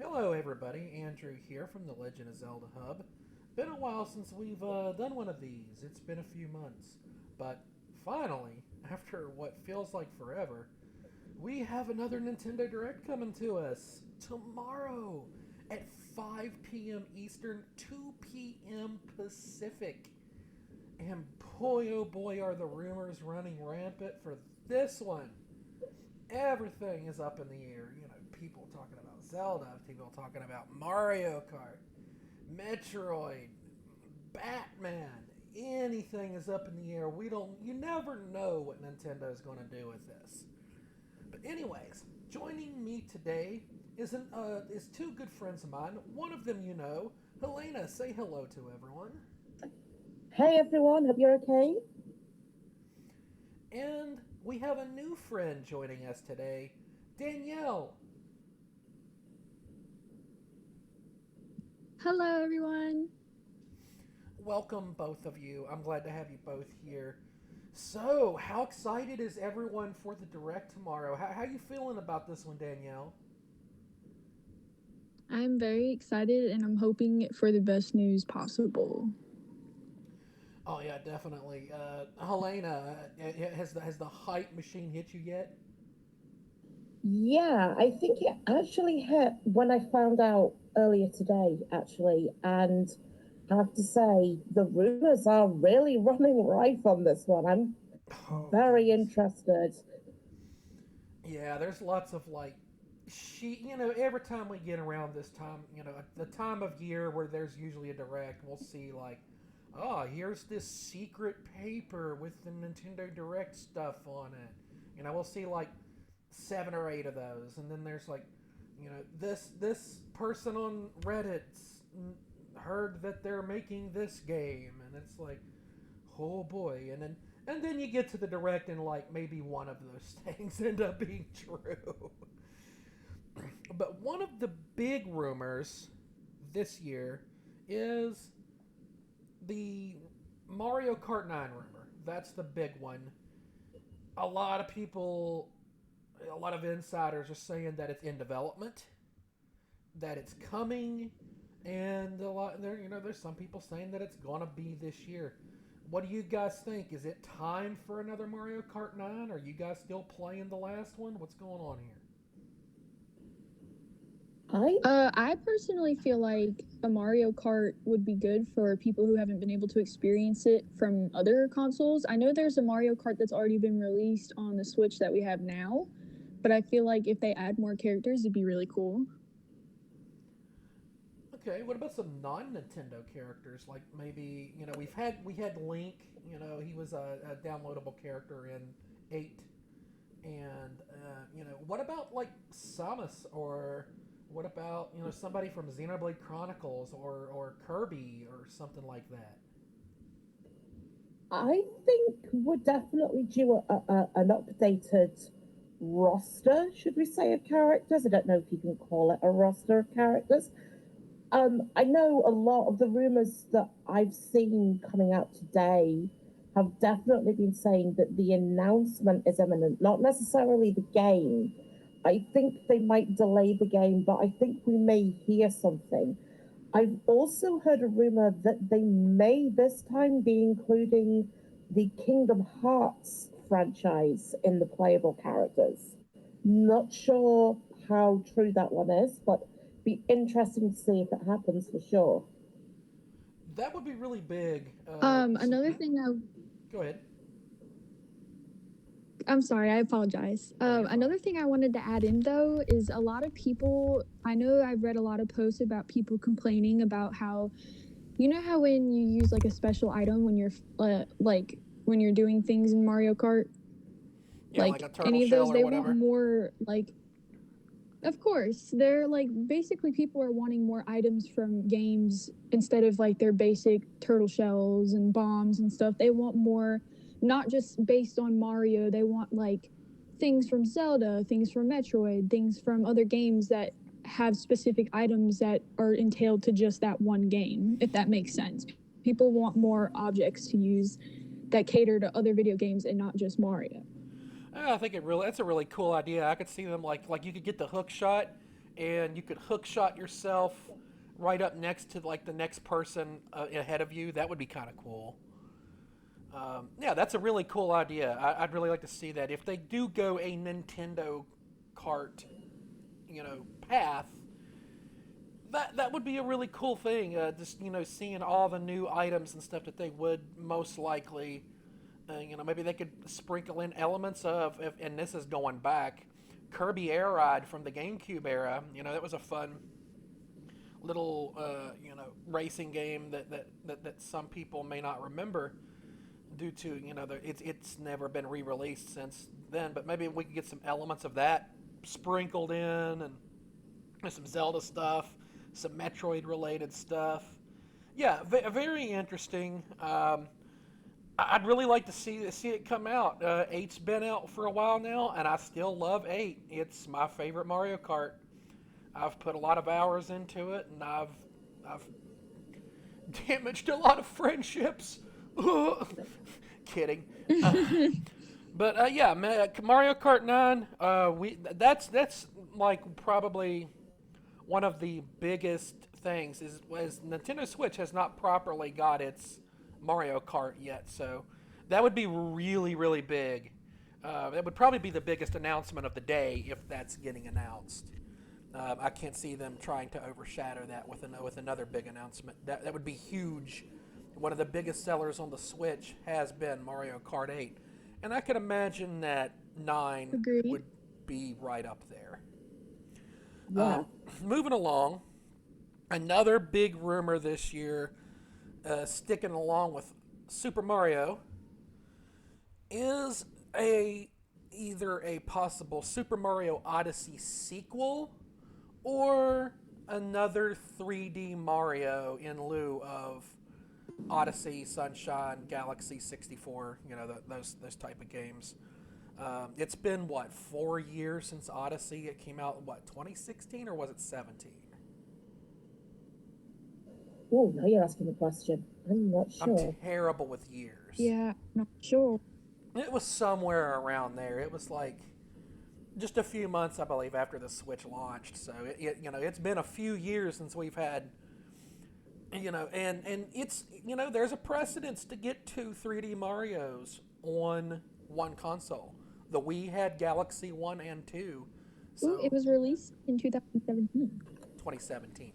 Hello, everybody. Andrew here from the Legend of Zelda Hub. Been a while since we've done one of these. It's been a few months. But finally, after what feels like forever, we have another Nintendo Direct coming to us tomorrow at 5 p.m. Eastern, 2 p.m. Pacific. And boy, oh boy, are the rumors running rampant for this one. Everything is up in the air. People talking about Zelda, people talking about Mario Kart, Metroid, Batman. Anything is up in the air. You never know what Nintendo is going to do with this. But anyways, joining me today is two good friends of mine. One of them you know, Helena. Say hello to everyone. Hey everyone, hope you're okay. And we have a new friend joining us today, Danielle. Hello, everyone. Welcome, both of you. I'm glad to have you both here. So, how excited is everyone for the direct tomorrow? How you feeling about this one, Danielle? I'm very excited and I'm hoping for the best news possible. Oh yeah, definitely. Helena, has the hype machine hit you yet? Yeah, I think it actually hit when I found out earlier today, actually. And I have to say, the rumors are really running rife on this one. I'm Oh very goodness. interested. Yeah, there's lots of like every time we get around this time, at the time of year where there's usually a direct, we'll see like, oh, here's this secret paper with the Nintendo Direct stuff on it. We'll see like 7 or 8 of those, and then there's like, this person on Reddit heard that they're making this game, and it's like, oh boy, and then you get to the direct, and like maybe one of those things end up being true. But one of the big rumors this year is the Mario Kart 9 rumor. That's the big one. A lot of people, a lot of insiders are saying that it's in development, that it's coming, and there's some people saying that it's gonna be this year. What do you guys think? Is it time for another Mario Kart 9? Are you guys still playing the last one? What's going on here? I I personally feel like a Mario Kart would be good for people who haven't been able to experience it from other consoles. I know there's a Mario Kart that's already been released on the Switch that we have now, but I feel like if they add more characters, it'd be really cool. Okay, what about some non-Nintendo characters? Like maybe we had Link. He was a downloadable character in 8, and what about like Samus, or what about somebody from Xenoblade Chronicles, or Kirby or something like that? I think we're definitely due an updated roster, should we say, of characters. I don't know if you can call it a roster of characters. I know a lot of the rumors that I've seen coming out today have definitely been saying that the announcement is imminent, not necessarily the game. I think they might delay the game, but I think we may hear something. I've also heard a rumor that they may this time be including the Kingdom Hearts franchise in the playable characters. Not sure how true that one is, but be interesting to see if it happens for sure. That would be really big. Another thing Go ahead. I'm sorry, I apologize. No, you're fine. Another thing I wanted to add in though is a lot of people, I know I've read a lot of posts about people complaining about how, you know, how when you use like a special item when you're like when you're doing things in Mario Kart, Yeah, like like a turtle any of shell those, or they want whatever. more like, of course, they're like basically people are wanting more items from games instead of like their basic turtle shells and bombs and stuff. They want more, not just based on Mario. They want like things from Zelda, things from Metroid, things from other games that have specific items that are entailed to just that one game, if that makes sense. People want more objects to use that cater to other video games and not just Mario. I think that's a really cool idea. I could see them like you could get the hook shot, and you could hook shot yourself right up next to like the next person ahead of you. That would be kind of cool. Yeah, that's a really cool idea. I'd really like to see that. If they do go a Nintendo Kart, path, that would be a really cool thing. Just seeing all the new items and stuff that they would most likely, maybe they could sprinkle in elements of, and this is going back, Kirby Air Ride from the GameCube era. That was a fun little racing game that some people may not remember due to it's never been re-released since then. But maybe we could get some elements of that sprinkled in, and some Zelda stuff, some Metroid related stuff. Yeah, very interesting. I'd really like to see it come out. 8's been out for a while now, and I still love 8. It's my favorite Mario Kart. I've put a lot of hours into it, and I've damaged a lot of friendships. Kidding. But yeah, Mario Kart 9. That's like probably one of the biggest things is Nintendo Switch has not properly got its Mario Kart yet, so that would be really, really big. That would probably be the biggest announcement of the day if that's getting announced. I can't see them trying to overshadow that with another big announcement. That would be huge. One of the biggest sellers on the Switch has been Mario Kart 8, and I could imagine that 9 Agreed. would be right up there. Yeah. Moving along, another big rumor this year, sticking along with Super Mario, is either a possible Super Mario Odyssey sequel or another 3D Mario in lieu of Odyssey, Sunshine, Galaxy 64, those type of games. It's been, 4 years since Odyssey? It came out, 2016 or was it 17? Oh, now you're asking the question. I'm not sure. I'm terrible with years. Yeah, not sure. It was somewhere around there. It was like just a few months, I believe, after the Switch launched. So it's been a few years since we've had, and it's there's a precedence to get 2 3D Marios on one console. The Wii had Galaxy 1 and 2. So Ooh, it was released in 2017. 2017.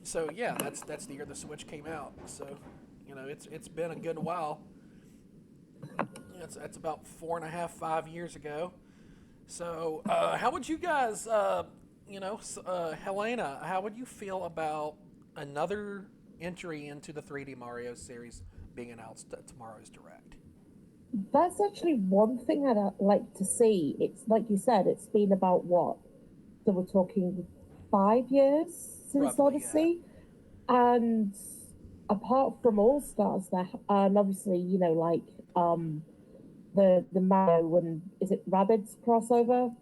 So yeah, that's the year the Switch came out. So it's been a good while. It's about 4.5, 5 years ago. So how would you guys, Helena, how would you feel about another entry into the 3D Mario series being announced at tomorrow's Direct? That's actually one thing I'd like to see. It's like you said, it's been about what? So we're talking 5 years since Roughly, Odyssey. Yeah. And apart from All Stars, there, and obviously, the Mario and is it Rabbids crossover?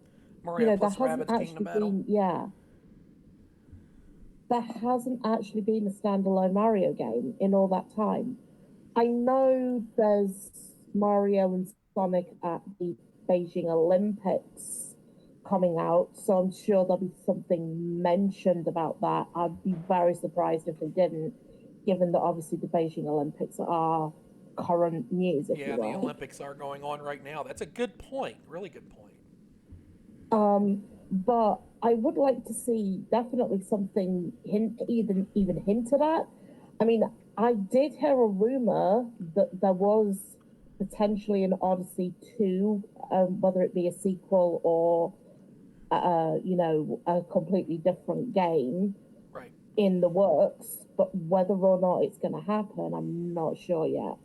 Mario plus there hasn't Rabbids actually Kingdom Battle? been, there hasn't actually been a standalone Mario game in all that time. I know there's Mario and Sonic at the Beijing Olympics coming out, so I'm sure there'll be something mentioned about that. I'd be very surprised if they didn't, given that obviously the Beijing Olympics are current news, if Yeah, you will. the Olympics are going on right now. That's a good point. Really good point. But I would like to see definitely something even hinted at. I mean, I did hear a rumor that there was potentially an Odyssey 2, whether it be a sequel or, a completely different game Right. in the works. But whether or not it's going to happen, I'm not sure yet.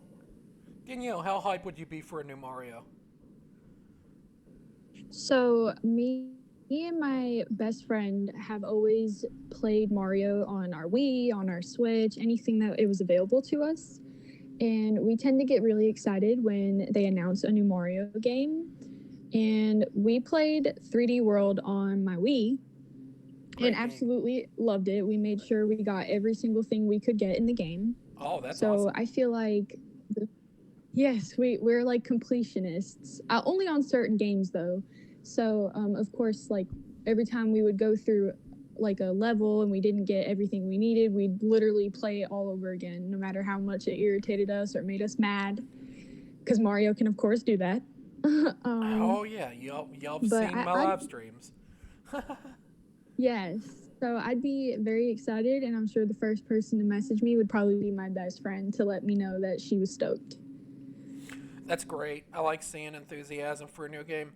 Danielle, how hype would you be for a new Mario? So me and my best friend have always played Mario on our Wii, on our Switch, anything that it was available to us. And we tend to get really excited when they announce a new Mario game. And we played 3D World on my Wii and absolutely loved it. We made sure we got every single thing we could get in the game. Oh, that's so awesome. I feel like, yes, we're like completionists. Only on certain games though. So of course, like every time we would go through like a level and we didn't get everything we needed, we'd literally play it all over again, no matter how much it irritated us or made us mad, because Mario can of course do that. Oh yeah, y'all have But seen my live streams. yes, so I'd be very excited, and I'm sure the first person to message me would probably be my best friend to let me know that she was stoked. That's great. I like seeing enthusiasm for a new game.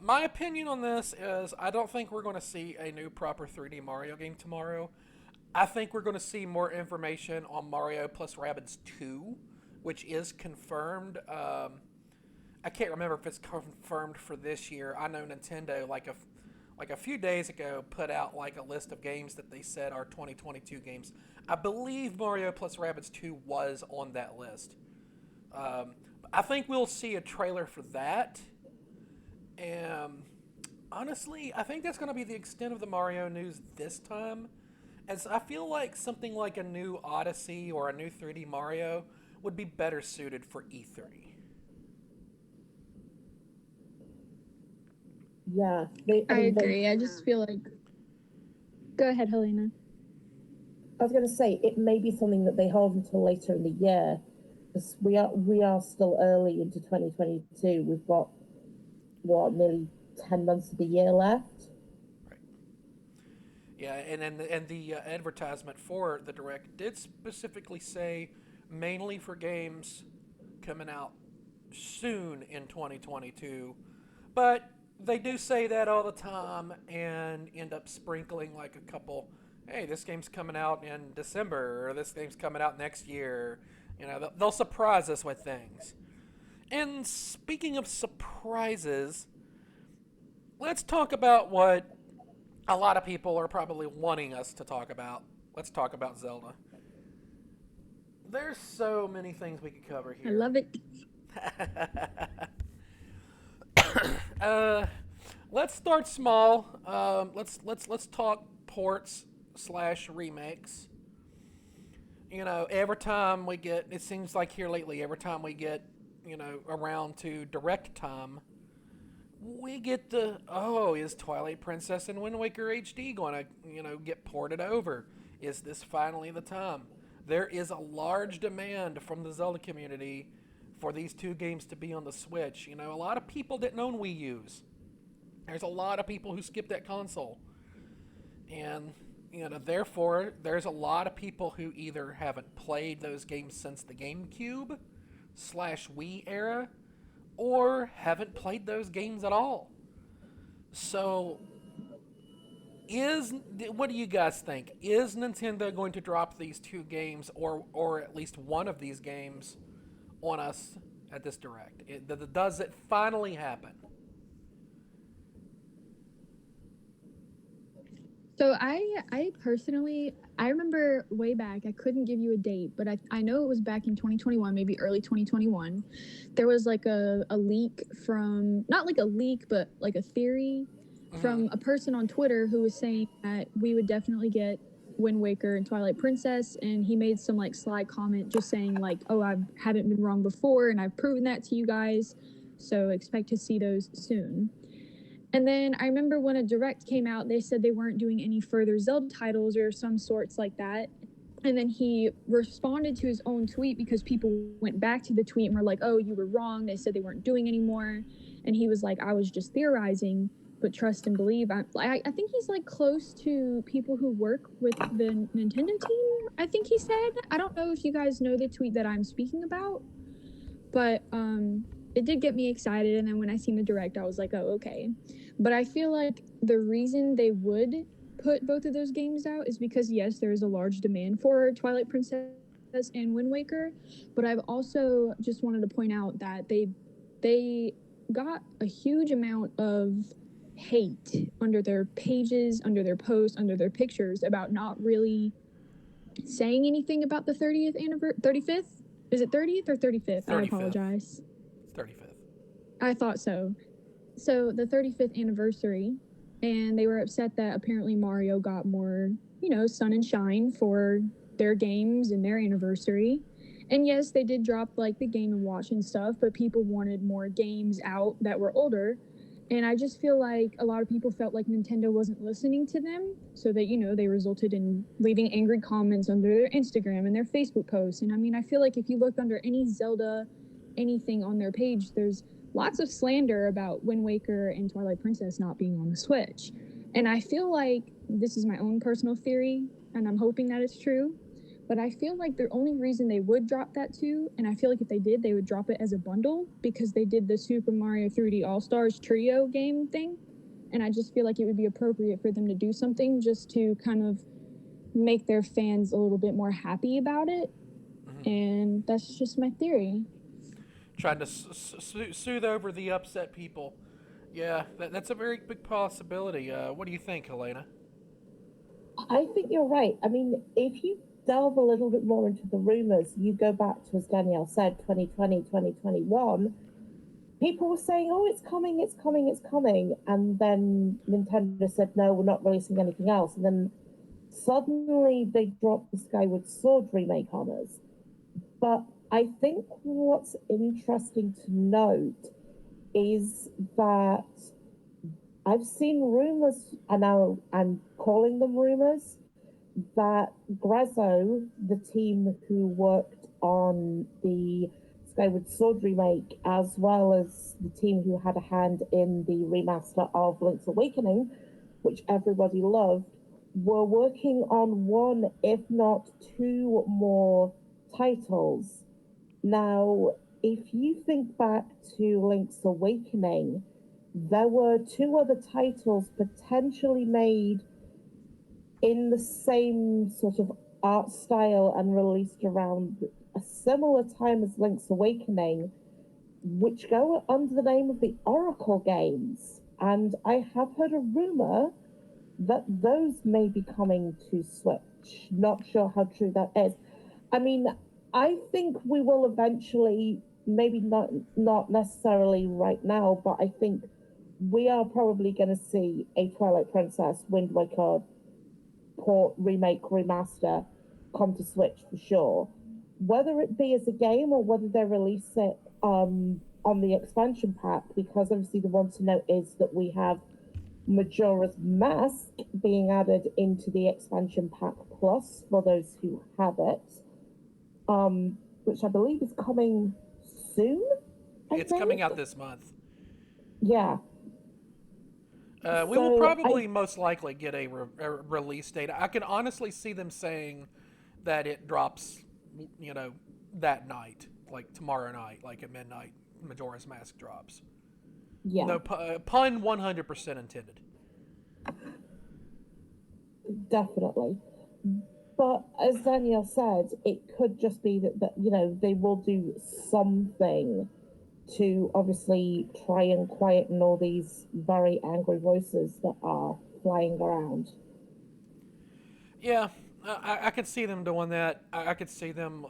My opinion on this is I don't think we're going to see a new proper 3D Mario game tomorrow. I think we're going to see more information on Mario plus Rabbids 2, which is confirmed. I can't remember if it's confirmed for this year. I know Nintendo, like a few days ago, put out like a list of games that they said are 2022 games. I believe Mario plus Rabbids 2 was on that list. I think we'll see a trailer for that. And honestly, I think that's going to be the extent of the Mario news this time. As I feel like something like a new Odyssey or a new 3D Mario would be better suited for E3. Yeah, I agree. I just feel like. Go ahead, Helena. I was going to say it may be something that they hold until later in the year, because we are still early into 2022. We've got nearly 10 months of the year left. Right. Yeah, and the advertisement for the Direct did specifically say mainly for games coming out soon in 2022, but they do say that all the time and end up sprinkling like a couple. Hey, this game's coming out in December, or this game's coming out next year. You know, they'll surprise us with things. And speaking of surprises, let's talk about what a lot of people are probably wanting us to talk about. Let's talk about Zelda. There's so many things we could cover here. I love it. Let's start small. Let's talk ports / remakes. You know, every time we get, it seems like here lately, every time we get, you know, around to direct time, we get is Twilight Princess and Wind Waker HD going to, you know, get ported over? Is this finally the time? There is a large demand from the Zelda community for these two games to be on the Switch. You know, a lot of people didn't own Wii U's. There's a lot of people who skipped that console. And, you know, therefore, there's a lot of people who either haven't played those games since the GameCube / Wii era, or haven't played those games at all. So, what do you guys think? Is Nintendo going to drop these two games, or at least one of these games, on us at this Direct? Does it finally happen? So I personally, I remember way back, I couldn't give you a date, but I know it was back in 2021, maybe early 2021. There was like a leak from, not like a leak, but like a theory from a person on Twitter who was saying that we would definitely get Wind Waker and Twilight Princess, and he made some like sly comment just saying like, oh, I haven't been wrong before, and I've proven that to you guys, so expect to see those soon. And then I remember when a Direct came out, they said they weren't doing any further Zelda titles or some sorts like that. And then he responded to his own tweet because people went back to the tweet and were like, oh, you were wrong. They said they weren't doing anymore. And he was like, I was just theorizing, but trust and believe. I think he's like close to people who work with the Nintendo team, I think he said. I don't know if you guys know the tweet that I'm speaking about, but it did get me excited. And then when I seen the Direct, I was like, oh, okay. But I feel like the reason they would put both of those games out is because, yes, there is a large demand for Twilight Princess and Wind Waker, but I've also just wanted to point out that they got a huge amount of hate under their pages, under their posts, under their pictures about not really saying anything about the 30th anniversary. 35th? Is it 30th or 35th? 35th. I apologize. 35th. I thought so. So the 35th anniversary, and they were upset that apparently Mario got more, you know, sun and shine for their games and their anniversary. And yes, they did drop like the Game & Watch and stuff, but people wanted more games out that were older. And I just feel like a lot of people felt like Nintendo wasn't listening to them, so that, they resulted in leaving angry comments under their Instagram and their Facebook posts. And I mean, I feel like if you look under any Zelda anything on their page, there's lots of slander about Wind Waker and Twilight Princess not being on the Switch. And I feel like this is my own personal theory, and I'm hoping that it's true, but I feel like the only reason they would drop that too, and I feel like if they did, they would drop it as a bundle, because they did the Super Mario 3D All-Stars trio game thing. And I just feel like it would be appropriate for them to do something just to kind of make their fans a little bit more happy about it. Mm-hmm. And that's just my theory. Trying to soothe over the upset people. Yeah, that's a very big possibility. What do you think, Helena? I think you're right. I mean, if you delve a little bit more into the rumors, you go back to, as Danielle said, 2020, 2021, people were saying, oh, it's coming, it's coming, it's coming. And then Nintendo said, no, we're not releasing anything else. And then suddenly they dropped the Skyward Sword remake on us. But I think what's interesting to note is that I've seen rumors, and now I'm calling them rumors, that Grezzo, the team who worked on the Skyward Sword remake, as well as the team who had a hand in the remaster of Link's Awakening, which everybody loved, were working on one, if not two more titles. Now, if you think back to Link's Awakening, there were two other titles potentially made in the same sort of art style and released around a similar time as Link's Awakening, which go under the name of the Oracle games. And I have heard a rumor that those may be coming to Switch. Not sure how true that is. I mean, I think we will eventually, maybe not necessarily right now, but I think we are probably going to see a Twilight Princess, Wind Waker port, remake, remaster come to Switch for sure. Whether it be as a game or whether they release it on the expansion pack, because obviously the one to note is that we have Majora's Mask being added into the expansion pack plus for those who have it, which I believe is coming soon. It's coming out this month. Yeah. We will probably most likely get a release date. I can honestly see them saying that it drops, that night, like tomorrow night, like at midnight, Majora's Mask drops. Yeah. No pun 100% intended. Definitely. But as Danielle said, it could just be that they will do something to obviously try and quieten all these very angry voices that are flying around. Yeah, I could see them doing that. I could see them,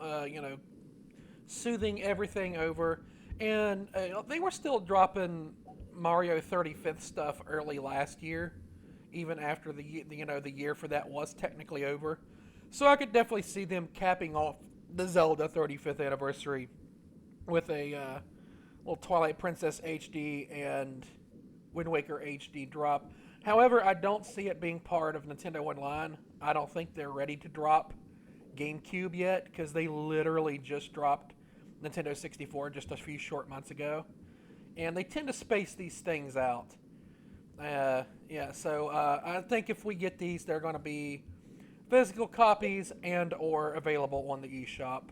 soothing everything over. And they were still dropping Mario 35th stuff early last year, even after the year for that was technically over. So I could definitely see them capping off the Zelda 35th anniversary with a little Twilight Princess HD and Wind Waker HD drop. However, I don't see it being part of Nintendo Online. I don't think they're ready to drop GameCube yet, because they literally just dropped Nintendo 64 just a few short months ago. And they tend to space these things out. So I think if we get these, they're going to be physical copies and or available on the eShop.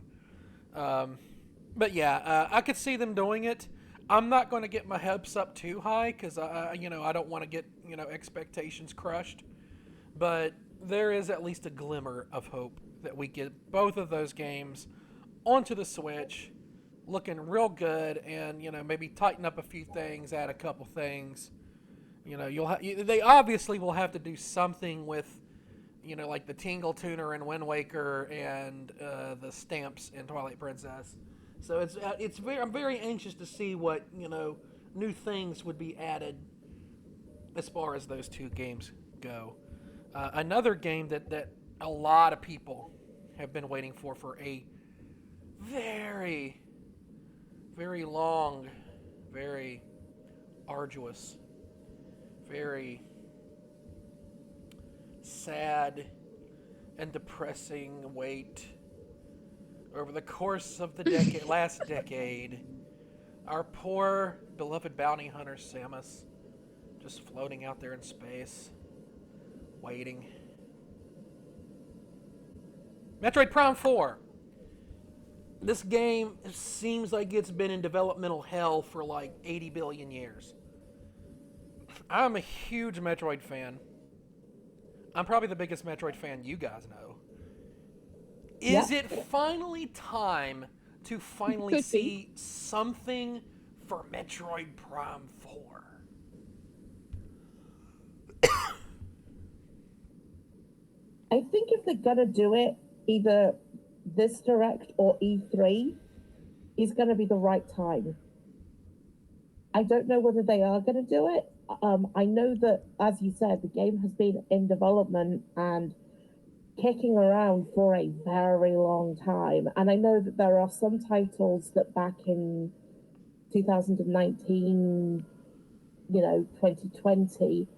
But yeah, I could see them doing it. I'm not going to get my hopes up too high, because I don't want to get expectations crushed. But there is at least a glimmer of hope that we get both of those games onto the Switch, looking real good, and maybe tighten up a few things, add a couple things. They obviously will have to do something with like the Tingle Tuner in Wind Waker and the stamps in Twilight Princess. So I'm very anxious to see what new things would be added as far as those two games go. Another game that a lot of people have been waiting for a very, very long, very arduous very sad and depressing wait over the course of the last decade. Our poor beloved bounty hunter Samus just floating out there in space, waiting. Metroid Prime 4. This game seems like it's been in developmental hell for like 80 billion years. I'm a huge Metroid fan. I'm probably the biggest Metroid fan you guys know. Is Yeah. it finally time to finally Could be. see something for Metroid Prime 4? I think if they're gonna do it, either this direct or E3 is gonna be the right time. I don't know whether they are gonna do it. I know that, as you said, the game has been in development and kicking around for a very long time. And I know that there are some titles that back in 2019, 2020,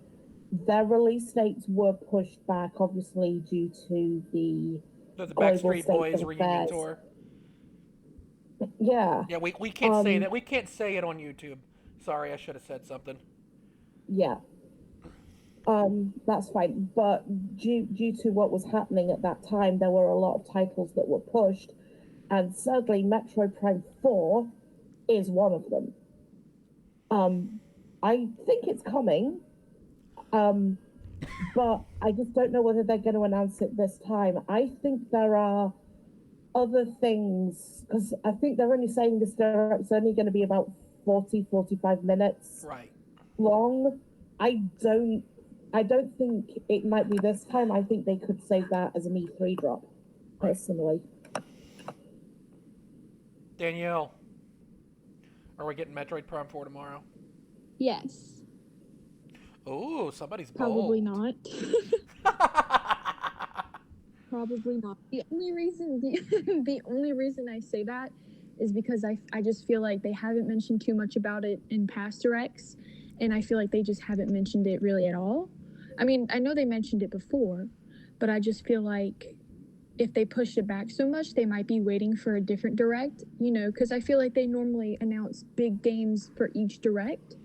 their release dates were pushed back, obviously, due to the The global Backstreet state Boys of reunion affairs. tour. Yeah, Yeah, we can't say that. We can't say it on YouTube. Sorry, I should have said something. yeah. That's fine. But due to what was happening at that time, there were a lot of titles that were pushed, and sadly, Metroid Prime 4 is one of them. I think it's coming, but I just don't know whether they're going to announce it this time. I think there are other things, because I think they're only saying this direct's only going to be about 45 minutes Right. long. I don't think it might be this time. I think they could save that as an E3 drop, personally. Danielle, are we getting Metroid Prime 4 tomorrow? Yes. Ooh, somebody's Probably bold. not. Probably not. The only reason I say that is because I just feel like they haven't mentioned too much about it in past directs, and I feel like they just haven't mentioned it really at all. I mean, I know they mentioned it before, but I just feel like if they push it back so much, they might be waiting for a different direct, because I feel like they normally announce big games for each direct,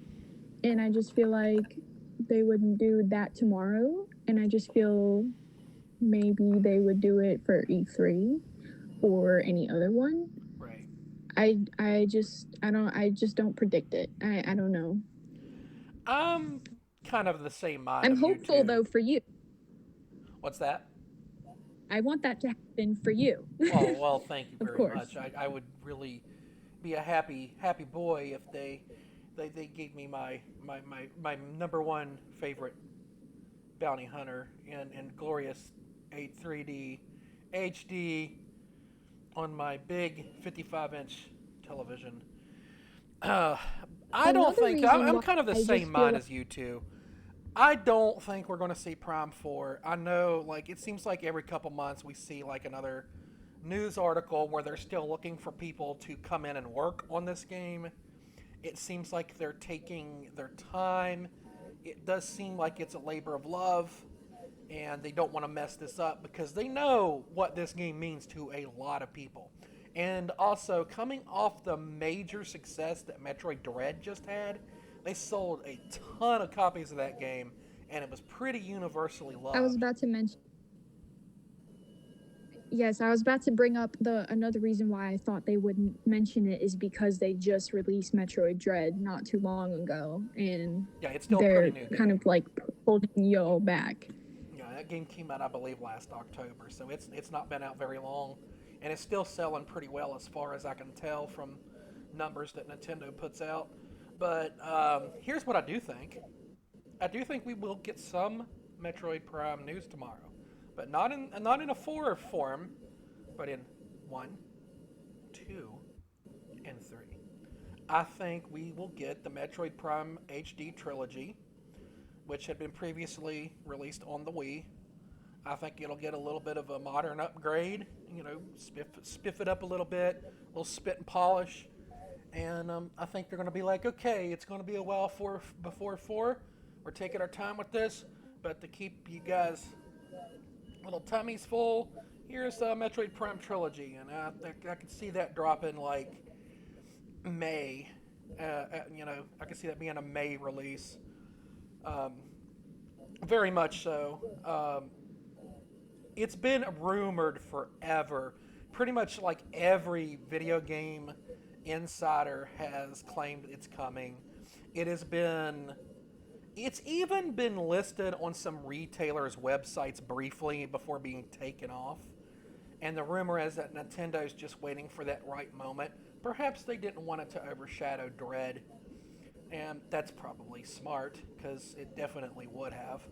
and I just feel like they wouldn't do that tomorrow, and I just feel maybe they would do it for E3 or any other one. Right. I just don't predict it. I don't know. I'm kind of the same mind. I'm of hopeful you two. though for you. What's that? I want that to happen for you. Well, thank you Of very course. much. I would really be a happy boy if they gave me my number one favorite bounty hunter in glorious 3D HD on my big 55-inch television. I don't Another think reason I'm why kind of the I just same feel mind like- as you two. I don't think we're going to see Prime 4. I know, like, it seems like every couple months we see, like, another news article where they're still looking for people to come in and work on this game. It seems like they're taking their time. It does seem like it's a labor of love, and they don't want to mess this up because they know what this game means to a lot of people. And also, coming off the major success that Metroid Dread just had, they sold a ton of copies of that game, and it was pretty universally loved. I was about to mention. Yes, I was about to bring up another reason why I thought they wouldn't mention it is because they just released Metroid Dread not too long ago, and Yeah, it's still they're pretty new. kind of like holding y'all back. Yeah, that game came out, I believe, last October, so it's not been out very long, and it's still selling pretty well as far as I can tell from numbers that Nintendo puts out. But here's what I do think. I do think we will get some Metroid Prime news tomorrow, but not in a 4 form, but in 1, 2, and 3. I think we will get the Metroid Prime HD trilogy, which had been previously released on the Wii. I think it'll get a little bit of a modern upgrade, spiff it up a little bit, a little spit and polish. And I think they're going to be like, okay, it's going to be a while before 4, We're taking our time with this, but to keep you guys little tummies full, here's Metroid Prime Trilogy, and I could see that dropping like May. I could see that being a May release. Um, very much so. It's been rumored forever. Pretty much like every video game insider has claimed it's coming. It has been. It's even been listed on some retailers' websites briefly before being taken off. And the rumor is that Nintendo's just waiting for that right moment. Perhaps they didn't want it to overshadow Dread. And that's probably smart, because it definitely would have.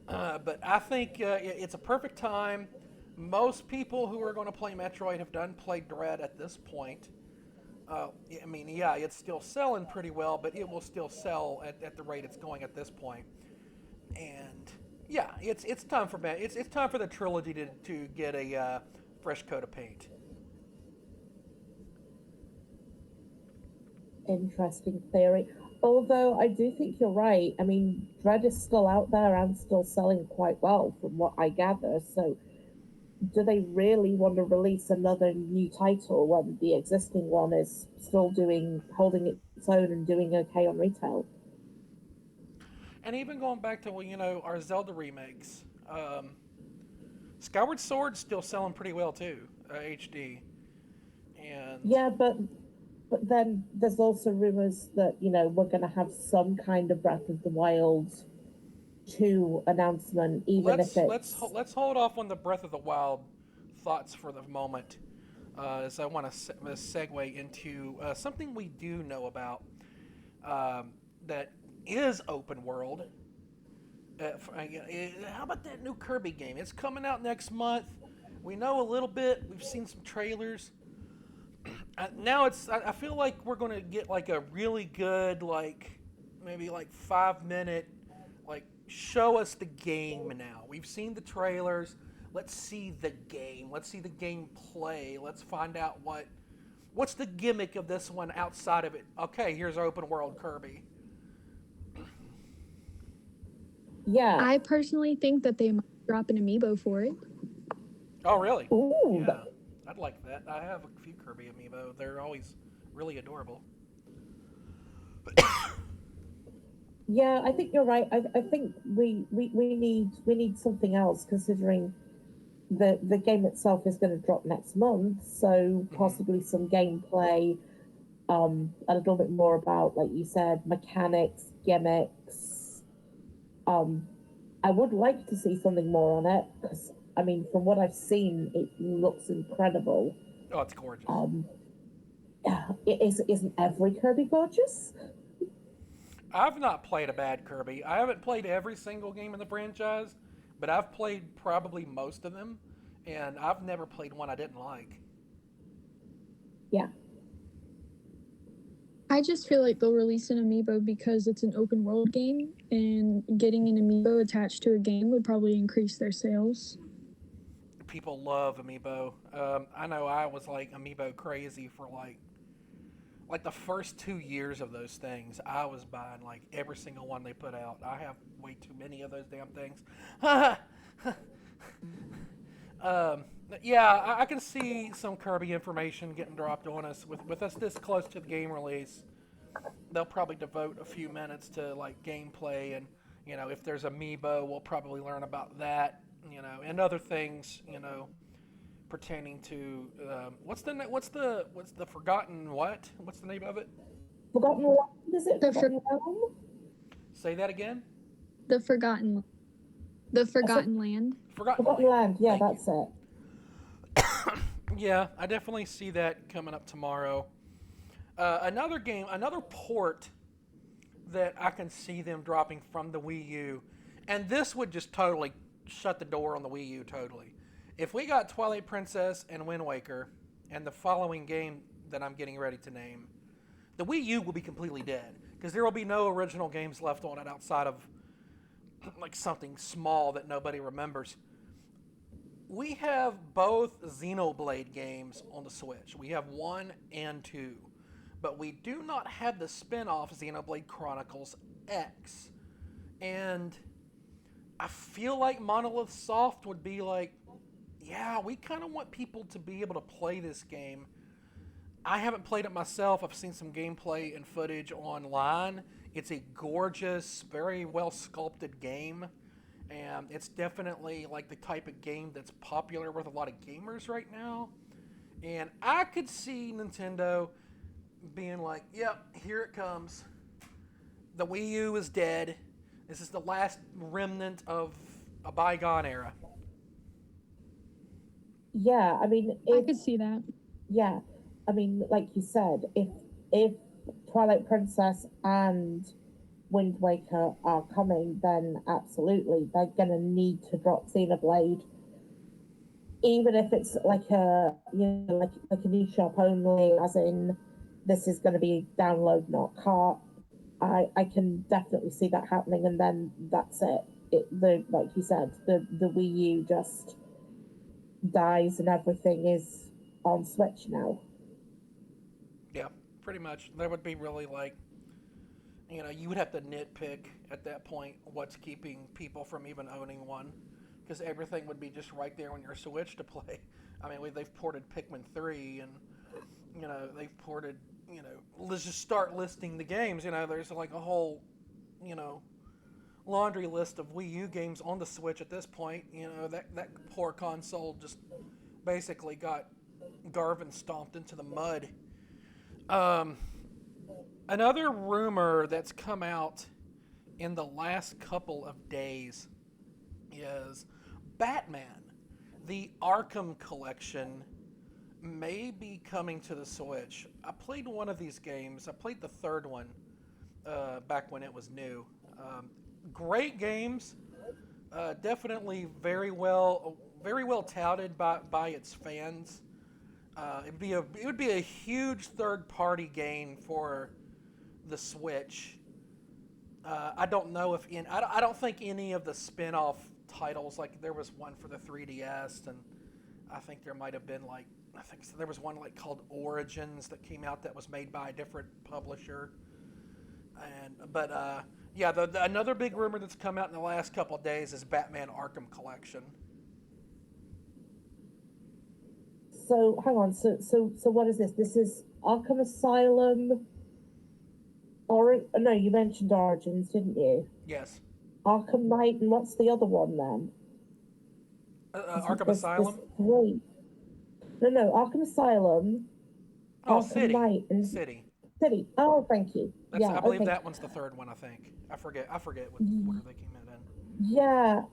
But I think it's a perfect time. Most people who are going to play Metroid have done play Dread at this point. I mean, yeah, it's still selling pretty well, but it will still sell at the rate it's going at this point. And yeah, it's time for it's time for the trilogy to get a fresh coat of paint. Interesting theory. Although I do think you're right. I mean, Dread is still out there and still selling quite well from what I gather. So, do they really want to release another new title when the existing one is still holding its own and doing okay on retail? And even going back to our Zelda remakes, Skyward Sword's still selling pretty well too, HD. And Yeah, but then there's also rumors that we're going to have some kind of Breath of the Wild 2 announcement, even if it's let's hold off on the Breath of the Wild thoughts for the moment, as I want to segue into something we do know about that is open world. How about that new Kirby game? It's coming out next month. We know a little bit. We've seen some trailers. Now I feel like we're going to get like a really good, like maybe like 5 minute, like show us the game now. We've seen the trailers. Let's see the game. Let's see the game play. Let's find out what's the gimmick of this one outside of it. Okay, here's open world Kirby. Yeah. I personally think that they might drop an amiibo for it. Oh, really? Ooh. Yeah, I'd like that. I have a few Kirby amiibo. They're always really adorable. Yeah, I think you're right. I think we need something else, considering the game itself is going to drop next month, so possibly some gameplay, a little bit more about, like you said, mechanics, gimmicks. I would like to see something more on it, because I mean, from what I've seen, it looks incredible. Oh, it's gorgeous. Isn't every Kirby gorgeous? I've not played a bad Kirby. I haven't played every single game in the franchise, but I've played probably most of them, and I've never played one I didn't like. Yeah. I just feel like they'll release an amiibo because it's an open world game, and getting an amiibo attached to a game would probably increase their sales. People love amiibo. I know I was like amiibo crazy for like the first 2 years of those things. I was buying like every single one they put out. I have way too many of those damn things. Yeah, I can see some Kirby information getting dropped on us. With us this close to the game release, they'll probably devote a few minutes to like gameplay, and if there's amiibo, we'll probably learn about that, and other things, pertaining to what's the Forgotten what? What's the name of it? Forgotten Land, is it? Forgotten Realm? Say that again. The Forgotten Land. Forgotten Land. Yeah, that's it. Yeah, I definitely see that coming up tomorrow. Another port that I can see them dropping from the Wii U, and this would just totally shut the door on the Wii U totally. If we got Twilight Princess and Wind Waker and the following game that I'm getting ready to name, the Wii U will be completely dead, because there will be no original games left on it outside of like something small that nobody remembers. We have both Xenoblade games on the Switch. We have 1 and 2. But we do not have the spin-off Xenoblade Chronicles X. And I feel like Monolith Soft would be like, yeah, we kind of want people to be able to play this game. I haven't played it myself. I've seen some gameplay and footage online. It's a gorgeous, very well sculpted game. And it's definitely like the type of game that's popular with a lot of gamers right now. And I could see Nintendo being like, yep, here it comes. The Wii U is dead. This is the last remnant of a bygone era. Yeah, I mean, I if could see that. yeah, I mean, like you said, if Twilight Princess and Wind Waker are coming, then absolutely they're gonna need to drop Xenoblade, even if it's like a like a new shop only, as in this is going to be download not cart. I can definitely see that happening, and then that's it. The like you said, the Wii U just dies, and everything is on Switch now. Yeah, pretty much. That would be really like, you would have to nitpick at that point what's keeping people from even owning one, because everything would be just right there on your Switch to play. I mean, they've ported Pikmin 3, and they've ported. Let's just start listing the games. There's like a whole, you know, laundry list of Wii U games on the Switch at this point. That poor console just basically got Garvin stomped into the mud. Um, Another rumor that's come out in the last couple of days is Batman, the Arkham collection, may be coming to the Switch. I played one of these games. I played the third one back when it was new. Great games, definitely very well touted by its fans. It would be a huge third party game for the Switch. I don't know if I don't think any of the spin-off titles, like there was one for the 3DS, and I think there might have been I think there was one called Origins that came out that was made by a different publisher. But yeah, another big rumor that's come out in the last couple of days is Batman Arkham Collection. So hang on. So what is this? This is Arkham Asylum. Or no, you mentioned Origins, didn't you? Yes. Arkham Knight, and what's the other one then? Arkham There's Asylum. three. No, Arkham Asylum, Oh, Arkham Knight, and City. City. Oh, thank you. I believe okay. that one's the third one. I think. I forget what order they came out in. Yeah,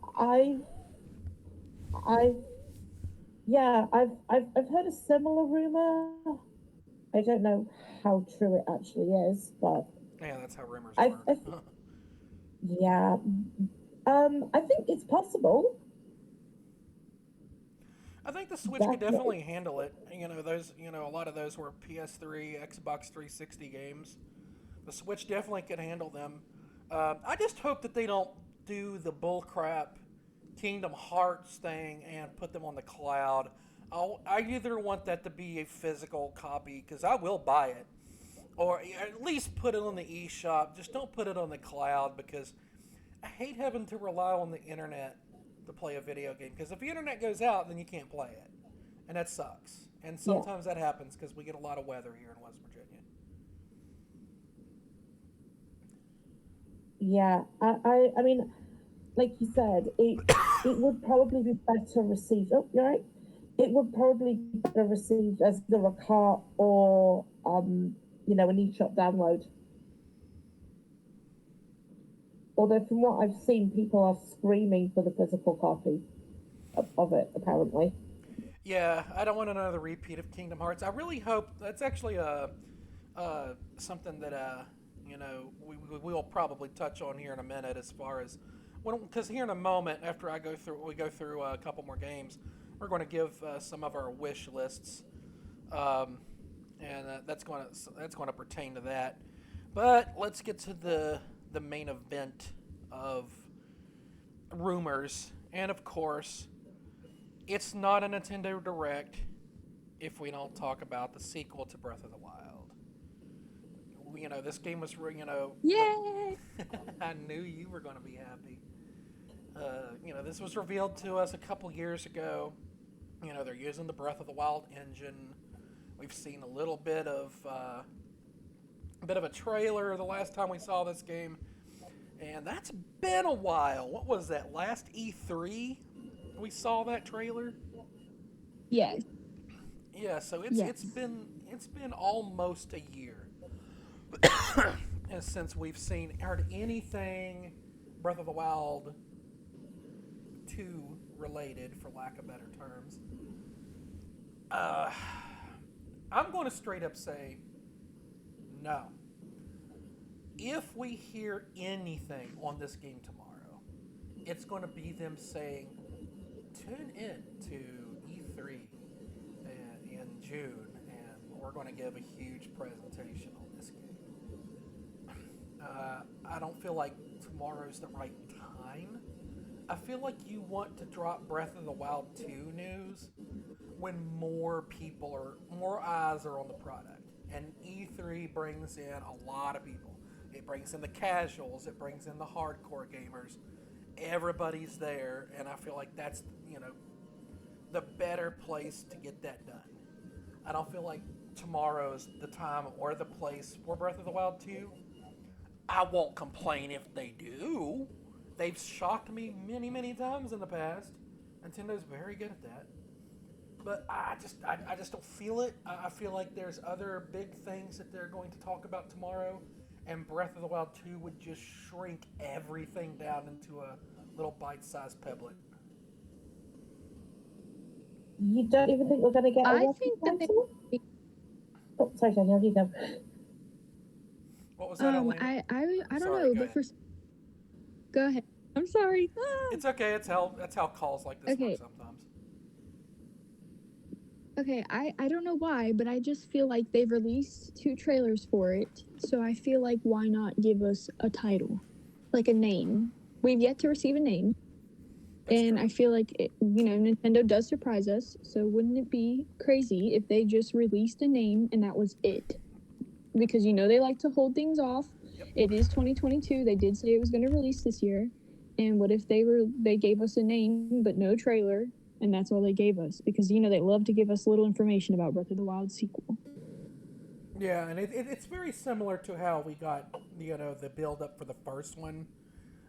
I, I've heard a similar rumor. I don't know how true it actually is, but Yeah, that's how rumors I, work. I yeah, I think it's possible. I think the Switch could definitely handle it. A lot of those were PS3, Xbox 360 games. The Switch definitely could handle them. I just hope that they don't do the bullcrap Kingdom Hearts thing and put them on the cloud. I either want that to be a physical copy, because I will buy it, or at least put it on the eShop. Just don't put it on the cloud, because I hate having to rely on the internet to play a video game, because if the internet goes out, then you can't play it, and that sucks. And sometimes that happens because we get a lot of weather here in West Virginia. Yeah, I mean, like you said, it would probably be better received. Oh, you're right. It would probably be better received as the a cart or an eShop download. Although from what I've seen, people are screaming for the physical copy of it, apparently. Yeah, I don't want another repeat of Kingdom Hearts. I really hope that's actually something that we will probably touch on here in a minute, as far as because here in a moment, after we go through a couple more games, we're going to give some of our wish lists, and that's going to pertain to that. But let's get to the main event of rumors, and of course, it's not a Nintendo Direct if we don't talk about the sequel to Breath of the Wild. This game was, Yay! I knew you were going to be happy. This was revealed to us a couple years ago. They're using the Breath of the Wild engine. We've seen a bit of a trailer the last time we saw this game, and that's been a while. What was that? Last E3, we saw that trailer. Yes. Yeah, so it's Yes. it's been it's been almost a year since we've heard anything Breath of the Wild 2 related, for lack of better terms. Uh, I'm going to straight up say no. If we hear anything on this game tomorrow, it's going to be them saying, tune in to E3 in June, and we're going to give a huge presentation on this game. I don't feel like tomorrow's the right time. I feel like you want to drop Breath of the Wild 2 news when more eyes are on the product. And E3 brings in a lot of people. It brings in the casuals, it brings in the hardcore gamers. Everybody's there, and I feel like that's, the better place to get that done. I don't feel like tomorrow's the time or the place for Breath of the Wild 2. I won't complain if they do. They've shocked me many, many times in the past. Nintendo's very good at that. But I just don't feel it. I feel like there's other big things that they're going to talk about tomorrow, and Breath of the Wild 2 would just shrink everything down into a little bite-sized pebblet. You don't even think we're going to get a I walking think that title? Oh, sorry, Danielle, you go. What was that, Helena? I don't Sorry, know, go but ahead. go ahead. I'm sorry. It's okay. That's how calls like this Okay. work sometimes. Okay, I don't know why, but I just feel like they've released 2 trailers for it, so I feel like why not give us a title, like a name. We've yet to receive a name, That's and true. I feel like Nintendo does surprise us. So wouldn't it be crazy if they just released a name and that was it? Because they like to hold things off. Yep. It is 2022. They did say it was going to release this year, and what if they gave us a name but no trailer? And that's all they gave us, because they love to give us little information about Breath of the Wild sequel. Yeah, and it's very similar to how we got the build up for the first one.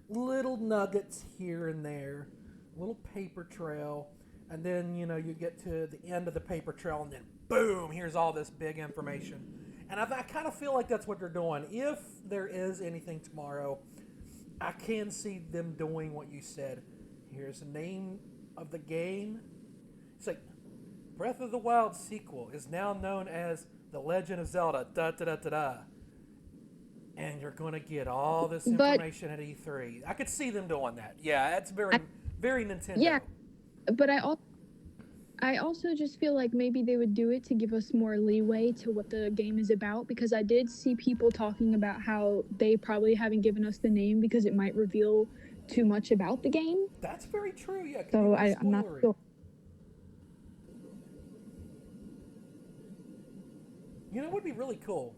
Little nuggets here and there, little paper trail, and then you get to the end of the paper trail, and then boom, here's all this big information. And I kind of feel like that's what they're doing. If there is anything tomorrow, I can see them doing what you said. Here's the name of the game. It's like Breath of the Wild sequel is now known as The Legend of Zelda. Da da da da da. And you're going to get all this information at E3. I could see them doing that. Yeah, that's very Nintendo. Yeah, but I also just feel like maybe they would do it to give us more leeway to what the game is about, because I did see people talking about how they probably haven't given us the name because it might reveal too much about the game. That's very true, yeah. So I'm not sure. It would be really cool.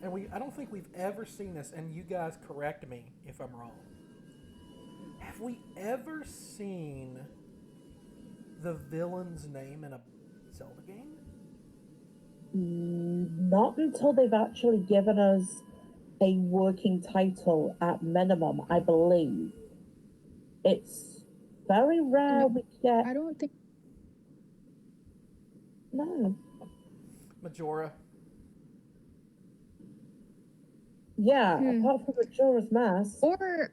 And I don't think we've ever seen this, and you guys correct me if I'm wrong. Have we ever seen the villain's name in a Zelda game? Not until they've actually given us a working title at minimum, I believe. It's very rare we get. I don't think. No. Majora. Yeah, apart from Majora's Mask. Or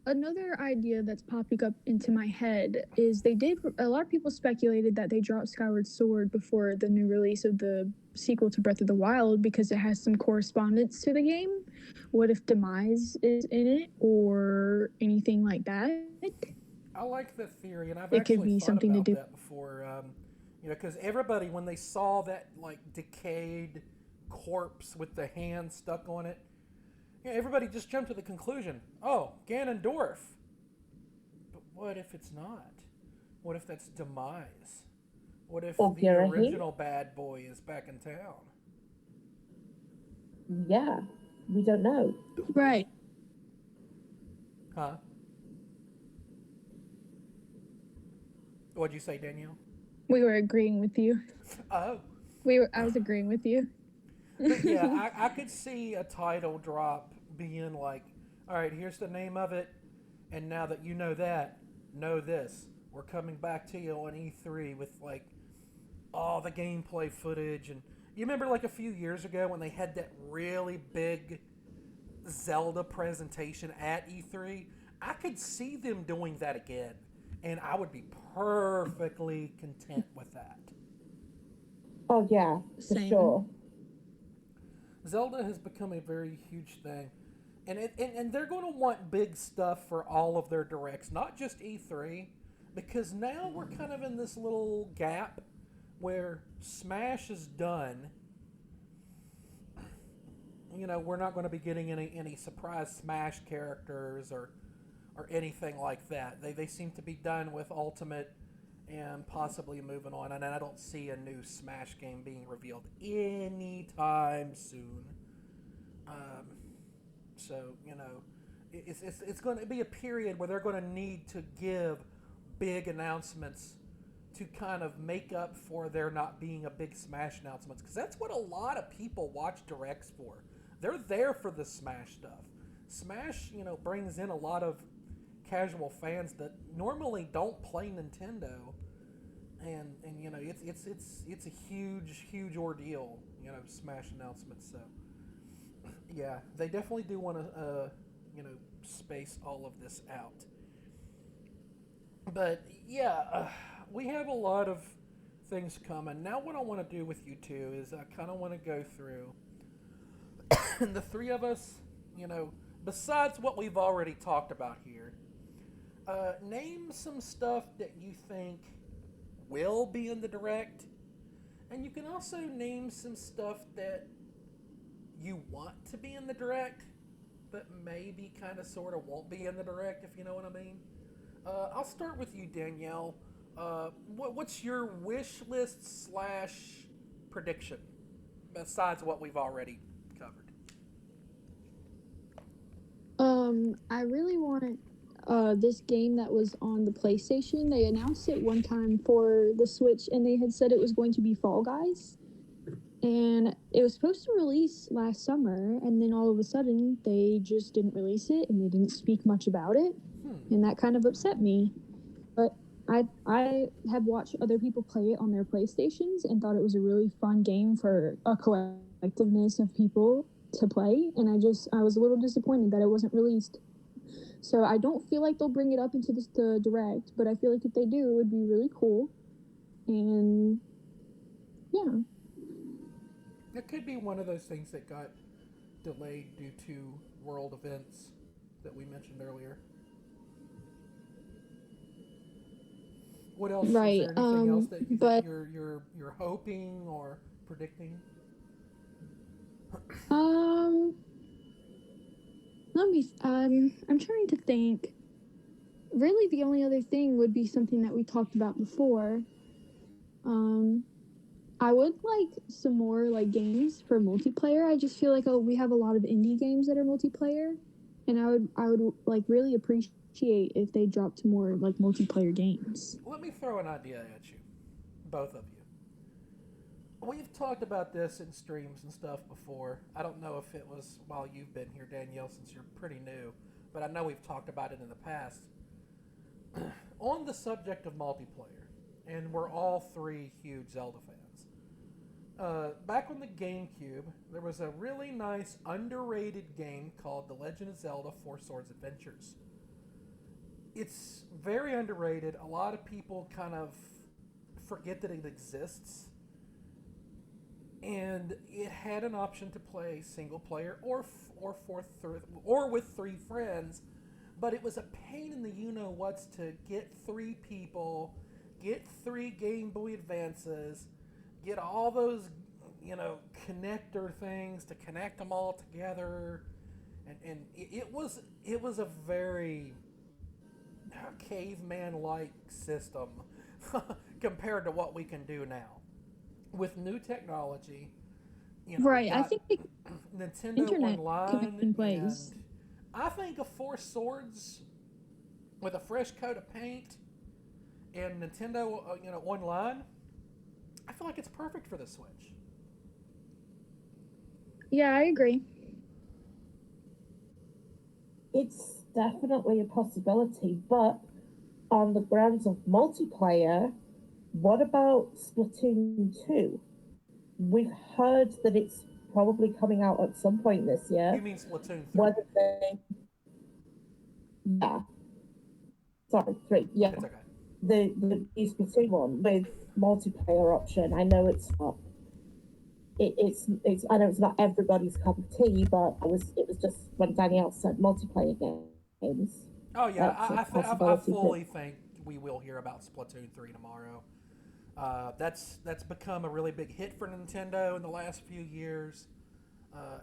another idea that's popping up into my head is a lot of people speculated that they dropped Skyward Sword before the new release of the sequel to Breath of the Wild because it has some correspondence to the game. What if Demise is in it or anything like that? I like the theory, and I've It actually could be thought something about to do. that before. Because everybody, when they saw that decayed corpse with the hand stuck on it, everybody just jumped to the conclusion, oh, Ganondorf. But what if it's not? What if that's Demise? What if the original bad boy is back in town? Yeah, we don't know. Right. Huh? What'd you say, Danielle? We were agreeing with you. Oh, I was agreeing with you. but yeah, I could see a title drop being like, all right, here's the name of it, and now that you know that, know this. We're coming back to you on E3 with like all the gameplay footage. And you remember like a few years ago when they had that really big Zelda presentation at E3? I could see them doing that again, and I would be perfectly content with that. Oh yeah, for Same. sure. Zelda has become a very huge thing. And they're going to want big stuff for all of their directs, not just E3, because now we're kind of in this little gap where Smash is done. You know, we're not going to be getting any surprise Smash characters or anything like that. They seem to be done with Ultimate and possibly moving on. And I don't see a new Smash game being revealed anytime soon. Um, so, you know, it's going to be a period where they're going to need to give big announcements to kind of make up for there not being a big Smash announcements. Because that's what a lot of people watch Directs for. They're there for the Smash stuff. Smash, you know, brings in a lot of casual fans that normally don't play Nintendo, and you know it's a huge ordeal. You know, Smash announcements. So yeah, they definitely do want to you know space all of this out. But yeah, we have a lot of things coming. Now, what I want to do with you two is I kind of want to go through, and the three of us, you know, besides what we've already talked about here, name some stuff that you think will be in the direct, and you can also name some stuff that you want to be in the direct, but maybe kind of sort of won't be in the direct, if you know what I mean. I'll start with you, Danielle. What's your wish list slash prediction besides what we've already covered? I really want this game that was on the PlayStation. They announced it one time for the Switch, and they had said it was going to be Fall Guys. And it was supposed to release last summer, and then all of a sudden they just didn't release it, and they didn't speak much about it, Hmm. and that kind of upset me. But I have watched other people play it on their PlayStations and thought it was a really fun game for a collectiveness of people to play, and I was a little disappointed that it wasn't released. So I don't feel like they'll bring it up into the direct, but I feel like if they do, it would be really cool. And yeah, It could be one of those things that got delayed due to world events that we mentioned earlier. What else? Is right. there anything else that But you're hoping or predicting? um, let me. I'm trying to think. Really, the only other thing would be something that we talked about before. Um, I would like some more like games for multiplayer. I just feel like we have a lot of indie games that are multiplayer, and I would like really appreciate if they dropped more like multiplayer games. Let me throw an idea at you, both of you. We've talked about this in streams and stuff before. I don't know if it was while you've been here, Danielle, since you're pretty new, but I know we've talked about it in the past. On the subject of multiplayer, and we're all three huge Zelda fans. Back on the GameCube, there was a really nice underrated game called The Legend of Zelda Four Swords Adventures. It's very underrated. A lot of people kind of forget that it exists, and it had an option to play single player or with three friends, but it was a pain in the you know what's to get three people, get three Game Boy Advances, get all those you know connector things to connect them all together, and it was a very caveman like system compared to what we can do now with new technology. We've Right. I got think the Nintendo internet Online, connection and plays. I think a Four Swords with a fresh coat of paint and Nintendo, Online. I feel like it's perfect for the Switch. Yeah, I agree. It's definitely a possibility, but on the grounds of multiplayer, what about Splatoon 2? We've heard that it's probably coming out at some point this You year. mean Splatoon 3? Whether they, yeah, sorry, 3, yeah. It's okay. The Splatoon one with multiplayer option. I know it's not. It's. I know it's not everybody's cup of tea, but it was just when Danielle said multiplayer games. Oh yeah, That's a I possibility too. fully think we will hear about Splatoon 3 tomorrow. That's become a really big hit for Nintendo in the last few years.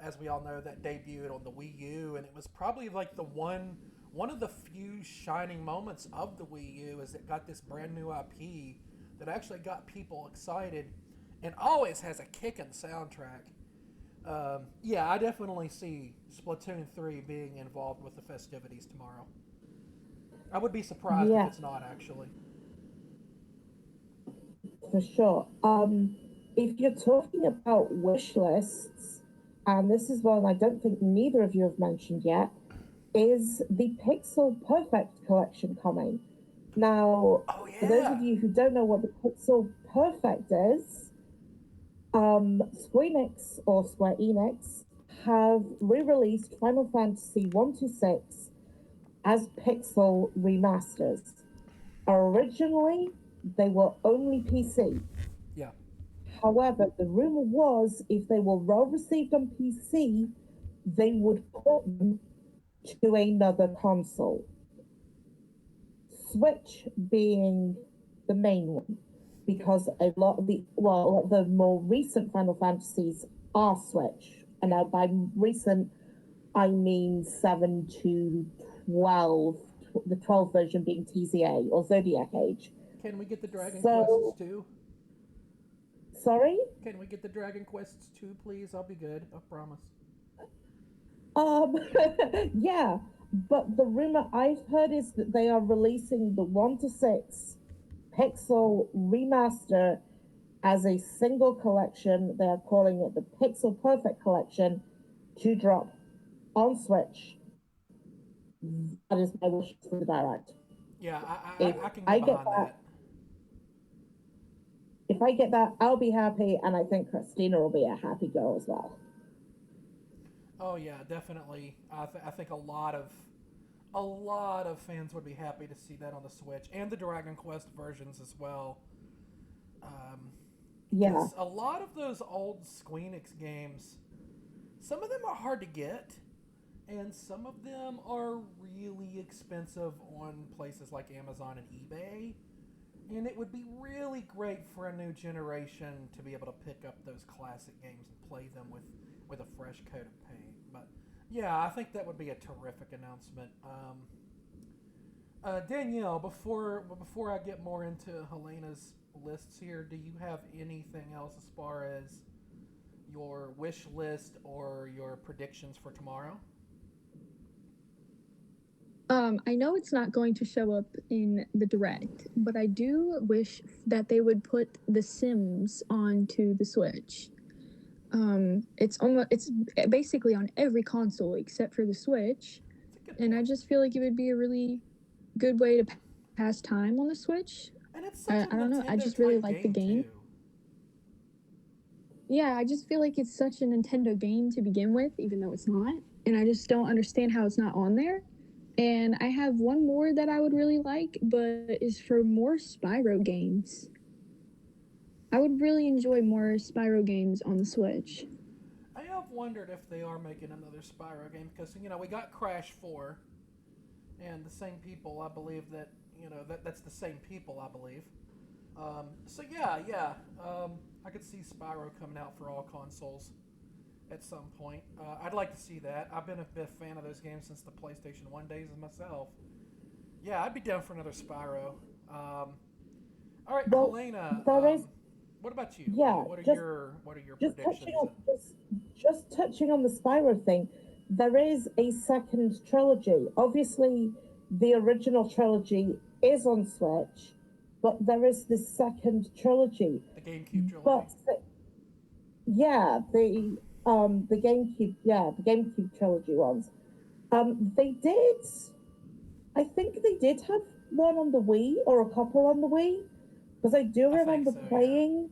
As we all know, that debuted on the Wii U, and it was probably like the one of the few shining moments of the Wii U is it got this brand new IP that actually got people excited, and always has a kicking soundtrack. Yeah, I definitely see Splatoon 3 being involved with the festivities tomorrow. I would be surprised if Yeah, it's not actually. for sure. If you're talking about wish lists, and this is one I don't think neither of you have mentioned yet, is the Pixel Perfect collection coming? Now, Oh for those of yeah, you who don't know what the Pixel Perfect is, Square Enix have re-released Final Fantasy 1 to 6 as Pixel remasters. Originally, they were only PC. yeah. However, the rumor was if they were well received on PC, they would port them to another console. Switch being the main one, Can, because a lot of the more recent Final Fantasies are Switch, and now by recent I mean 7 to 12, the 12 version being TZA or Zodiac Age. can we get the Dragon Quests So, too? sorry. Can we get the Dragon Quests too, please? I'll be good. I promise. Um, yeah, but the rumor I've heard is that they are releasing the 1 to 6 Pixel remaster as a single collection. They are calling it the Pixel Perfect Collection to drop on Switch. That is my wish for the direct. Yeah, If I can I get get behind that, that. if I get that, I'll be happy, and I think Christina will be a happy girl as well. Oh yeah, definitely. I think a lot of fans would be happy to see that on the Switch and the Dragon Quest versions as well. Yeah, Because a lot of those old Squeenix games, some of them are hard to get, and some of them are really expensive on places like Amazon and eBay. And it would be really great for a new generation to be able to pick up those classic games and play them with a fresh coat of paint. But yeah, I think that would be a terrific announcement. Danielle, before I get more into Helena's lists here, do you have anything else as far as your wish list or your predictions for tomorrow? I know it's not going to show up in the direct, but I do wish that they would put The Sims onto the Switch. It's basically on every console except for the Switch, It's a good and I point. just feel like it would be a really good way to pass time on the Switch. And it's such a I don't know. I Nintendo just really type like the game game. too. Yeah, I just feel like it's such a Nintendo game to begin with, even though it's not. And I just don't understand how it's not on there. And I have one more that I would really like, but is for more Spyro games. I would really enjoy more Spyro games on the Switch. I have wondered if they are making another Spyro game because we got Crash 4, and the same people I believe that that's the same people I believe. So yeah, yeah, I could see Spyro coming out for all consoles at some point. I'd like to see that. I've been a big fan of those games since the PlayStation 1 days myself. Yeah, I'd be down for another Spyro. All right, well, Helena. there is What about you? Yeah, what are your just touching predictions? on just touching on the Spyro thing, there is a second trilogy. Obviously, the original trilogy is on Switch, but there is this second trilogy. The GameCube trilogy. But yeah, the GameCube trilogy ones. They did. I think they did have one on the Wii or a couple on the Wii because I do I think remember so. Yeah. playing.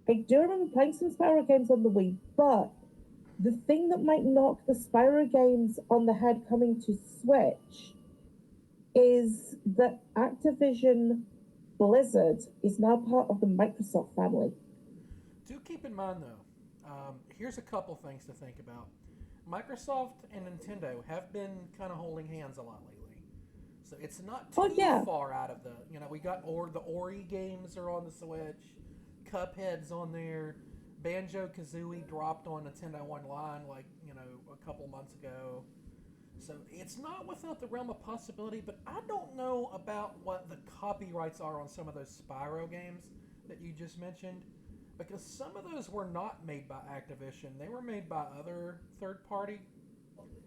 I do remember playing some Spyro games on the Wii, but the thing that might knock the Spyro games on the head coming to Switch is that Activision Blizzard is now part of the Microsoft family. Do keep in mind though, here's a couple things to think about. Microsoft and Nintendo have been kind of holding hands a lot lately, so it's not Oh too yeah, far out of the. We got the Ori games are on the Switch, Cuphead's on there, Banjo Kazooie dropped on Nintendo Online like a couple months ago. So it's not without the realm of possibility, but I don't know about what the copyrights are on some of those Spyro games that you just mentioned, because some of those were not made by Activision. They were made by other third party,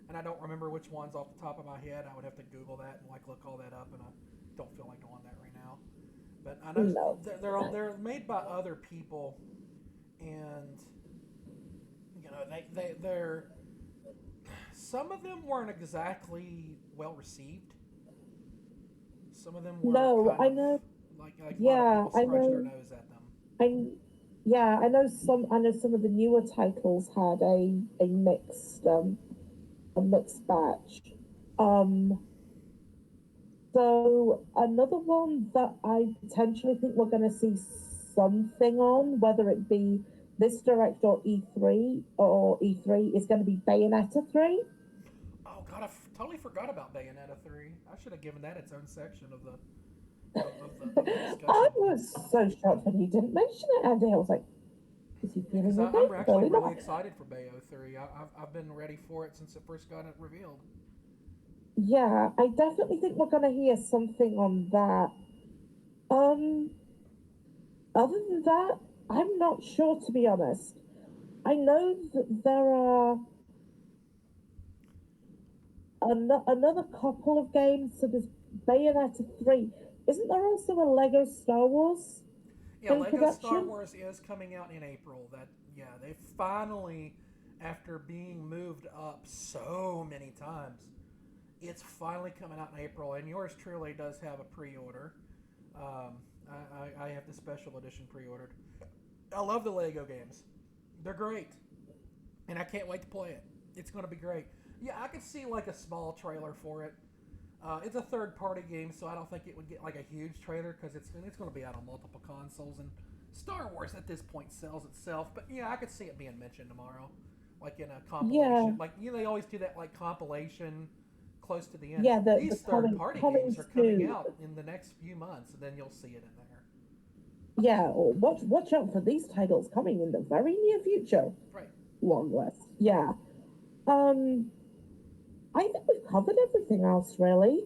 and I don't remember which ones off the top of my head. I would have to Google that and look all that up, and I don't feel like doing that right now. But I know no. they're made by other people, and they're some of them weren't exactly well received. Some of them were No, kind I of know. like a lot of Yeah, people I scratched their know. nose at them. I yeah, I know some. I know some of the newer titles had a mixed batch. Um, so another one that I potentially think we're going to see something on, whether it be this direct or E3, is going to be Bayonetta 3. Oh God, totally forgot about Bayonetta 3. I should have given that its own section of the I discussion. was so shocked when you didn't mention it, Andy. I was like, is he Yeah, because feeling okay? I'm actually Clearly really not. excited for Bayo 3. I've been ready for it since it first got it revealed. Yeah, I definitely think we're going to hear something on that. Um, Other than that, I'm not sure to be honest. I know that there are another couple of games. So there's Bayonetta 3. Isn't there also a Lego Star Wars Yeah, in Lego Star production? Wars is coming out in April. They finally, after being moved up so many times, it's finally coming out in April. And yours truly does have a pre-order. I have the special edition pre-ordered. I love the Lego games. They're great, and I can't wait to play it. It's going to be great. Yeah, I could see like a small trailer for it. It's a third-party game, so I don't think it would get like a huge trailer because it's going to be out on multiple consoles. And Star Wars at this point sells itself. But yeah, I could see it being mentioned tomorrow, like in a Yeah, compilation. Like they always do that like compilation close to the end. yeah. The These third-party coming games are coming soon. out in the next few months, and then you'll see it in there. Yeah, or watch out for these titles coming in the very near future. Right. Long list. Yeah. Um, I think we've covered everything else really.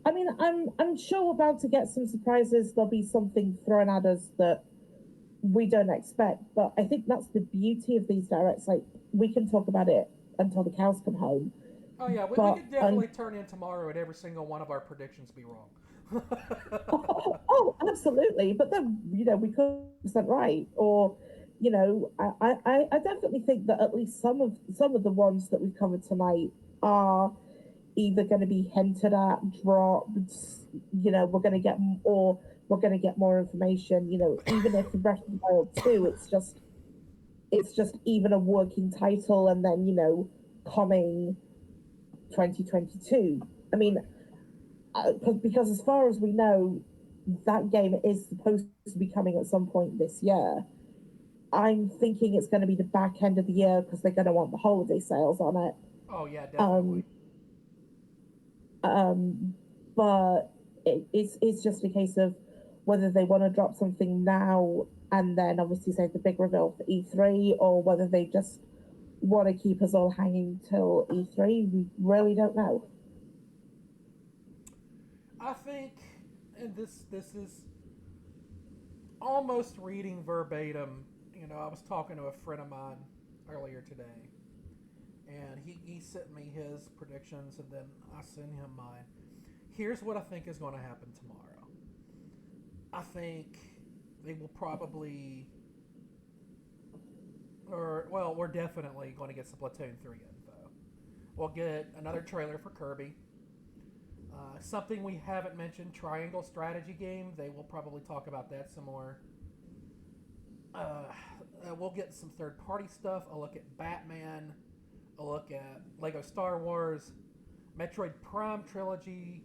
I mean, I'm sure we're about to get some surprises. There'll be something thrown at us that we don't expect. But I think that's the beauty of these directs. Like we can talk about it until the cows come home. Oh yeah, we But could definitely turn in tomorrow and every single one of our predictions be wrong. oh, absolutely. But then we could percent right. Or I definitely think that at least some of the ones that we've covered tonight are either going to be hinted at, dropped. We're going to get or we're going to get more information. Even if Breath of the Wild 2, it's just even a working title, and then coming 2022. I mean, because as far as we know, that game is supposed to be coming at some point this year. I'm thinking it's going to be the back end of the year because they're going to want the holiday sales on it. Oh yeah, definitely. Um, um, but it's just a case of whether they want to drop something now and then obviously save the big reveal for E3, or whether they just want to keep us all hanging till E3. We really don't know. I think, and this is almost reading verbatim. I was talking to a friend of mine earlier today, and he sent me his predictions, and then I sent him mine. Here's what I think is going to happen tomorrow. I think they will probably, we're definitely going to get some Splatoon 3 info. We'll get another trailer for Kirby. Something we haven't mentioned, Triangle Strategy game. They will probably talk about that some more. We'll get some third-party stuff. I'll look at Batman. I'll look at Lego Star Wars, Metroid Prime trilogy,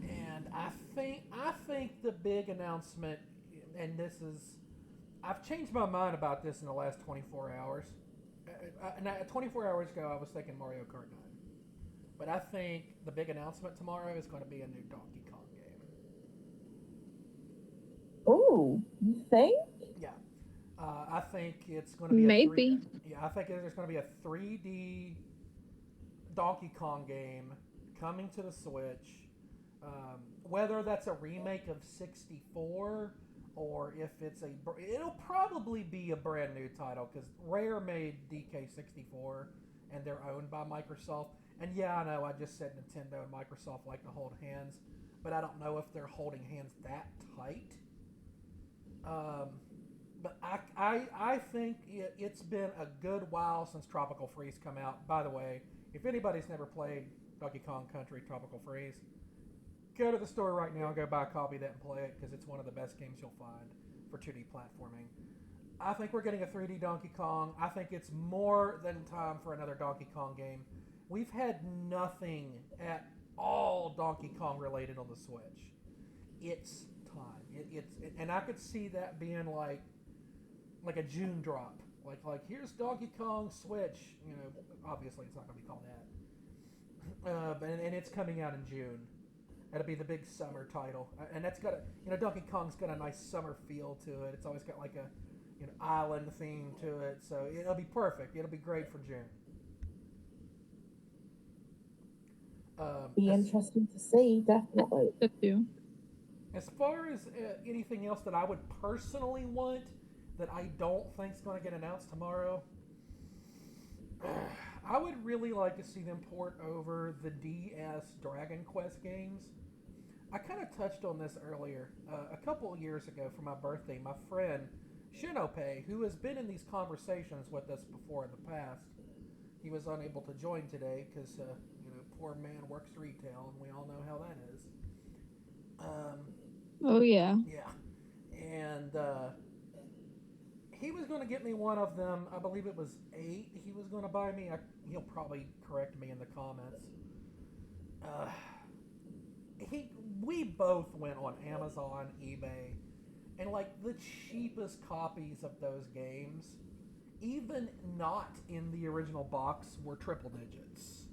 and I think the big announcement, and I've changed my mind about this in the last 24 hours. 24 hours ago, I was thinking Mario Kart 9. But I think the big announcement tomorrow is going to be a new Donkey Kong game. Oh, you think? Yeah. I think it's going to be maybe. I think there's going to be a 3D Donkey Kong game coming to the Switch. Whether that's a remake of 64 or if it'll probably be a brand new title because Rare made DK64 and they're owned by Microsoft. And yeah, I know I just said Nintendo and Microsoft like to hold hands, but I don't know if they're holding hands that tight. But I think it's been a good while since Tropical Freeze come out. By the way, if anybody's never played Donkey Kong Country Tropical Freeze, go to the store right now and go buy a copy of that and play it because it's one of the best games you'll find for 2D platforming. I think we're getting a 3D Donkey Kong. I think it's more than time for another Donkey Kong game. We've had nothing at all Donkey Kong related on the Switch. It's time. And I could see that being like a June drop. Like here's Donkey Kong Switch. Obviously it's not going to be called that. And it's coming out in June. That'll be the big summer title. And that's got Donkey Kong's got a nice summer feel to it. It's always got like a island theme to it. So it'll be perfect. It'll be great for June. Be interesting to see, definitely. As far as anything else that I would personally want that I don't think is going to get announced tomorrow, I would really like to see them port over the DS Dragon Quest games. I kind of touched on this earlier. A couple of years ago for my birthday, my friend Shinope, who has been in these conversations with us before in the past, he was unable to join today because poor man works retail, and we all know how that is. Oh yeah. Yeah, and he was going to get me one of them. I believe it was 8. He was going to buy me. He'll probably correct me in the comments. We both went on Amazon, eBay, and like the cheapest copies of those games, even not in the original box, were triple digits.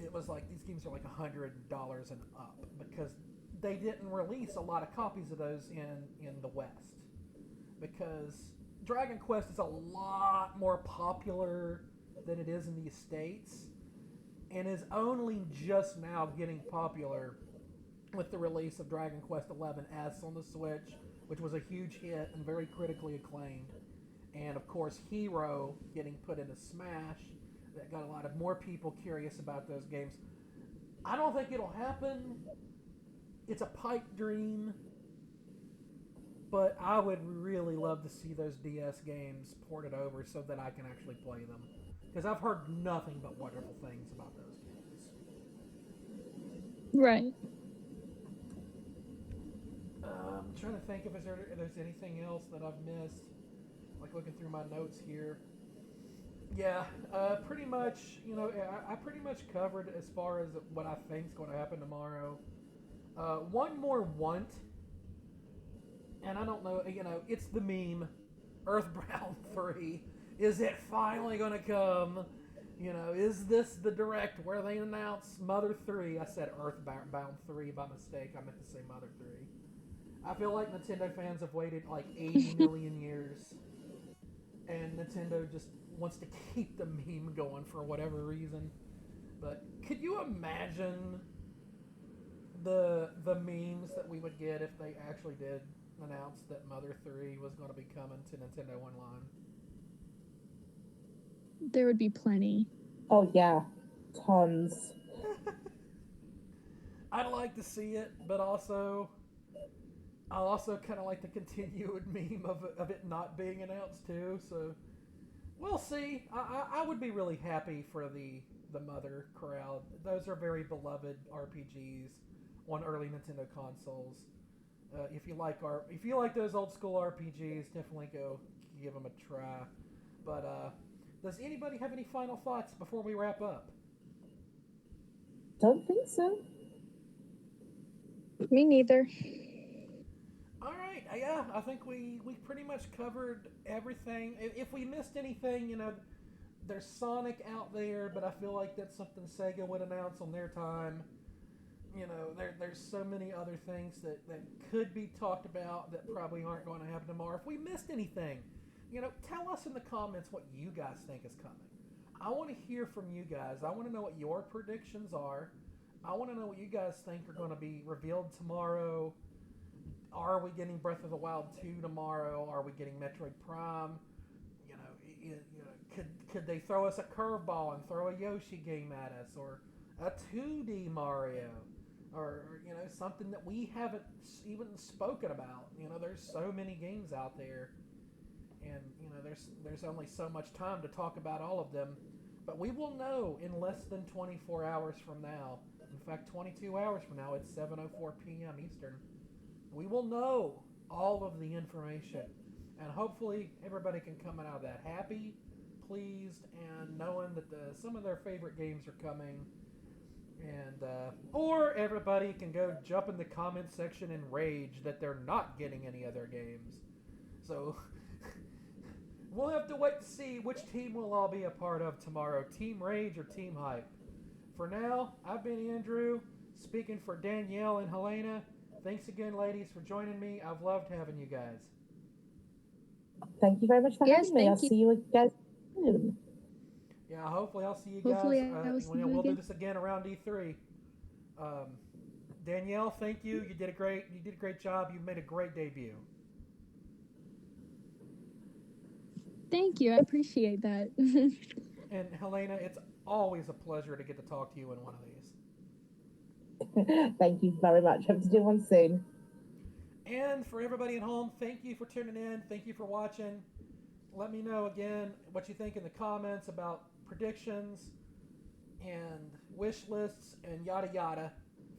It was like these games are like $100 and up because they didn't release a lot of copies of those in the West. Because Dragon Quest is a lot more popular than it is in the States, and is only just now getting popular with the release of Dragon Quest XI-S on the Switch, which was a huge hit and very critically acclaimed. And of course, Hero getting put into Smash, that got a lot of more people curious about those games. I don't think it'll happen. It's a pipe dream. But I would really love to see those DS games ported over so that I can actually play them. Because I've heard nothing but wonderful things about those games. Right. I'm trying to think if there's anything else that I've missed. Like looking through my notes here. Yeah, pretty much, I pretty much covered as far as what I think is going to happen tomorrow. One more want, and I don't know, it's the meme, Earthbound 3. Is it finally going to come? Is this the direct where they announce Mother 3? I said Earthbound 3 by mistake. I meant to say Mother 3. I feel like Nintendo fans have waited like 80 million years, and Nintendo just wants to keep the meme going for whatever reason. But could you imagine the memes that we would get if they actually did announce that Mother 3 was going to be coming to Nintendo Online. There would be plenty. Oh yeah, tons. I'd like to see it, but I also kind of like the continued meme of it not being announced too. So we'll see. I would be really happy for the Mother crowd. Those are very beloved RPGs on early Nintendo consoles. If you like those old school RPGs, definitely go give them a try. But does anybody have any final thoughts before we wrap up? Don't think so. Me neither. All right, yeah, I think we pretty much covered everything. If we missed anything, there's Sonic out there, but I feel like that's something Sega would announce on their time. There's so many other things that could be talked about that probably aren't going to happen tomorrow. If we missed anything, tell us in the comments what you guys think is coming. I want to hear from you guys. I want to know what your predictions are. I want to know what you guys think are going to be revealed tomorrow. Are we getting Breath of the Wild 2 tomorrow? Are we getting Metroid Prime? Could they throw us a curveball and throw a Yoshi game at us, or a 2D Mario, or something that we haven't even spoken about? There's so many games out there, and there's only so much time to talk about all of them. But we will know in less than 24 hours from now. In fact, 22 hours from now, it's 7:04 p.m. Eastern. We will know all of the information, and hopefully everybody can come out of that happy, pleased, and knowing that some of their favorite games are coming. And or everybody can go jump in the comment section and rage that they're not getting any other games. So we'll have to wait to see which team we'll all be a part of tomorrow, Team Rage or Team Hype. For now, I've been Andrew, speaking for Danielle and Helena. Thanks again, ladies, for joining me. I've loved having you guys. Thank you very much for Yes, having me. I'll thank you. see you guys soon. Yeah, hopefully I'll see you Hopefully guys. I will see you We'll do again. this again around E3. Danielle, thank you. You did a great job. You made a great debut. Thank you. I appreciate that. And Helena, it's always a pleasure to get to talk to you in one of these. Thank you very much. Hope to do one soon. And for everybody at home, thank you for tuning in. Thank you for watching. Let me know again what you think in the comments about predictions and wish lists and yada yada.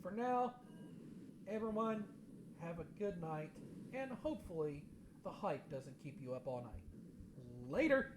For now, everyone, have a good night, and hopefully the hype doesn't keep you up all night. Later!